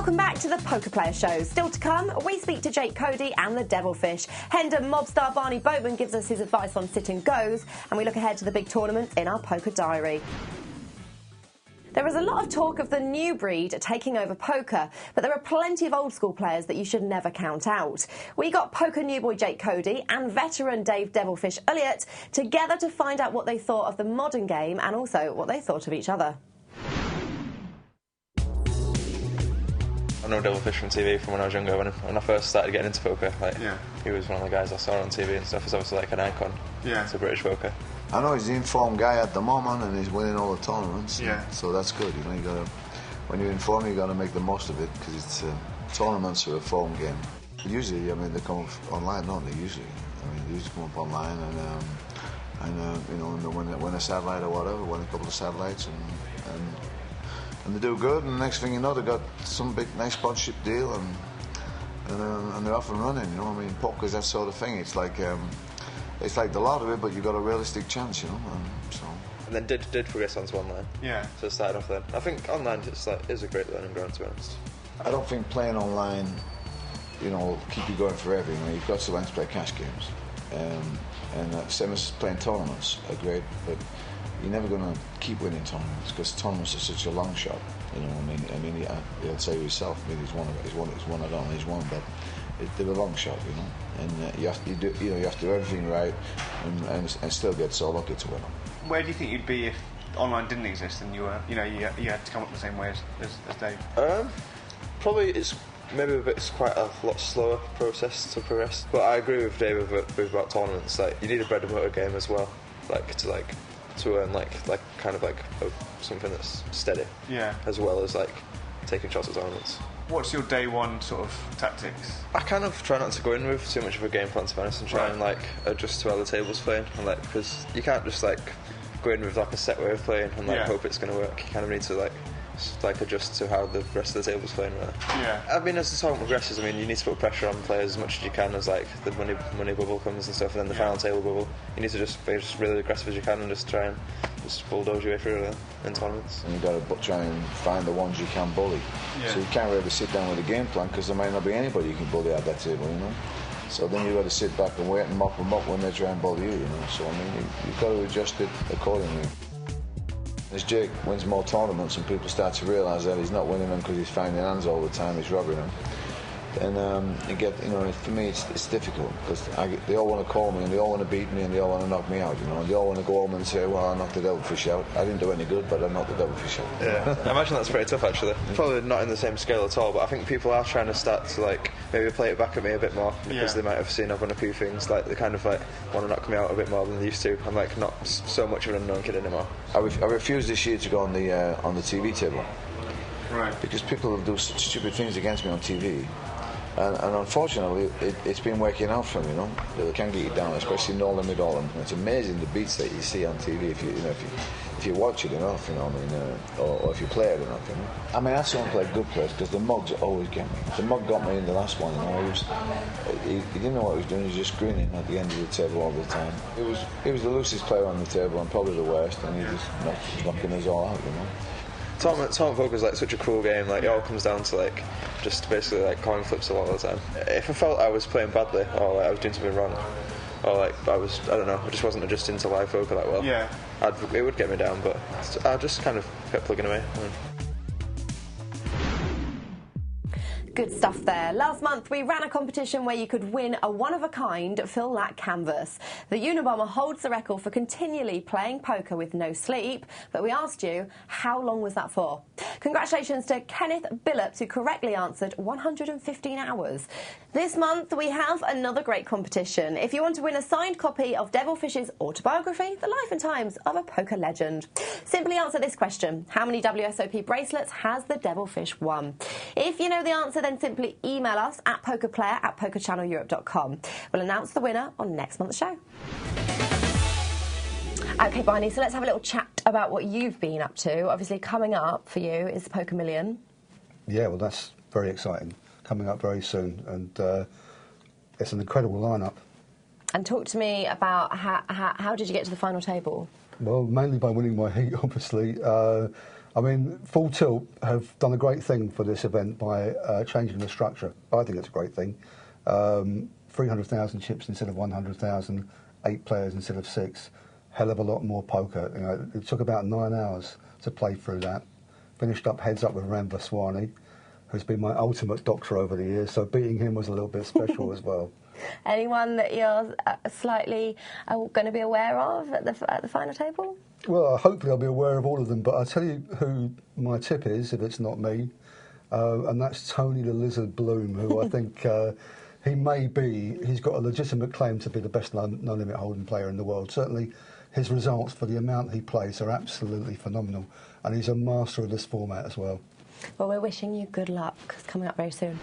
Welcome back to the PokerPlayer Show. Still to come, we speak to Jake Cody and the Devilfish. Hendon Mob star Barney Boatman gives us his advice on sit and goes, and we look ahead to the big tournament in our poker diary. There is a lot of talk of the new breed taking over poker, but there are plenty of old school players that you should never count out. We got poker new boy Jake Cody and veteran Dave Devilfish Elliott together to find out what they thought of the modern game and also what they thought of each other. I know Devilfish from TV from when I was younger. When I first started getting into poker, he was one of the guys I saw on TV and stuff. He's obviously like an icon to British poker. I know he's the informed guy at the moment, and he's winning all the tournaments. So that's good. You know, you gotta, when you're informed, you gotta make the most of it because it's tournaments are a form game. Usually, I mean, they come online, don't they? Usually, I mean, they usually come up online and you know, win a satellite or whatever, win a couple of satellites, and they do good. And the next thing you know, they got some big, nice sponsorship deal, and they're off and running. You know, I mean, poker's that sort of thing. It's like the lottery, but you've got a realistic chance, you know. And then did progress onto online. Yeah. So it started off then. I think online is a great learning ground, to be honest. I don't think playing online, you know, will keep you going forever. You know, you've got to learn to play cash games, and same as playing tournaments are great, but you're never going to keep winning tournaments because tournaments are such a long shot. You know, I mean, you'll say yourself, maybe he's won. I don't know, he's won, but they're a long shot, you know. And you have to do everything right, and still get so lucky to win them. Where do you think you'd be if online didn't exist and you had to come up the same way as Dave? Probably it's quite a lot slower process to progress. But I agree with Dave about tournaments. Like, you need a bread and butter game as well, to earn something that's steady. Yeah. As well as taking shots at tournaments. What's your day one sort of tactics? I kind of try not to go in with too much of a game plan, to be honest, and try and adjust to how the table's playing, and because you can't just go in with a set way of playing and hope it's going to work. You kind of need to adjust to how the rest of the table's playing. Really. Yeah. I mean, as the tournament progresses, I mean, you need to put pressure on players as much as you can as the money bubble comes and stuff, and then the final table bubble. You need to just be really aggressive as you can and just try and bulldoze your way through in tournaments. And you've got to try and find the ones you can bully. Yeah. So you can't really sit down with a game plan because there might not be anybody you can bully at that table, you know. So then you've got to sit back and wait and mop them up when they try and bully you, you know. So I mean, you've got to adjust it accordingly. As Jake wins more tournaments and people start to realise that he's not winning them because he's finding hands all the time, he's robbing them. And you get, you know, for me it's difficult because they all want to call me and they all want to beat me and they all want to knock me out, you know, and they all want to go home and say, well, I knocked the Devilfish out. I didn't do any good, but I knocked the Devilfish out. Yeah, I imagine that's pretty tough actually. Probably not in the same scale at all, but I think people are trying to start to maybe play it back at me a bit more because they might have seen I've won a few things, they kind of want to knock me out a bit more than they used to. I'm not so much of an unknown kid anymore. I refuse this year to go on the TV table. Right. Because people will do such stupid things against me on TV. And unfortunately, it's been working out for me, you know. They can get you down, especially Nolan Mid-Holland. It's amazing the beats that you see on TV if you watch it enough, you know. I mean, or if you play it enough, you know. I mean, that's only play good players because the mugs always get me. The mug got me in the last one, you know. He didn't know what he was doing. He was just grinning at the end of the table all the time. He was the loosest player on the table and probably the worst, and he just knocking us all out, you know. Tournament poker is such a cool game. It all comes down to just basically coin flips a lot of the time. If I felt I was playing badly or I was doing something wrong, or I don't know, I just wasn't adjusting to live poker that well. Yeah. It would get me down, but I just kind of kept plugging away. Good stuff there. Last month we ran a competition where you could win a one-of-a-kind Phil Lack canvas. The Unabomber holds the record for continually playing poker with no sleep, but we asked you, how long was that for? Congratulations to Kenneth Billups, who correctly answered 115 hours. This month we have another great competition. If you want to win a signed copy of Devilfish's autobiography, The Life and Times of a Poker Legend, simply answer this question: how many WSOP bracelets has the Devilfish won? If you know the answer, then simply email us at pokerplayer@pokerchanneleurope.com. We'll announce the winner on next month's show. OK, Barney, so let's have a little chat about what you've been up to. Obviously, coming up for you is the Poker Million. Yeah, well, that's very exciting. Coming up very soon, and it's an incredible lineup. And talk to me about how did you get to the final table? Well, mainly by winning my heat, obviously. I mean, Full Tilt have done a great thing for this event by changing the structure. I think it's a great thing. 300,000 chips instead of 100,000, 8 players instead of 6. Hell of a lot more poker. You know, it took about 9 hours to play through that. Finished up heads up with Ram Vaswani, who's been my ultimate doctor over the years, so beating him was a little bit special as well. Anyone that you're slightly going to be aware of at the final table? Well, hopefully I'll be aware of all of them, but I'll tell you who my tip is, if it's not me, and that's Tony the Lizard Bloom, who I think he's got a legitimate claim to be the best no-limit hold'em player in the world. Certainly his results for the amount he plays are absolutely phenomenal, and he's a master of this format as well. Well, we're wishing you good luck. It's coming up very soon.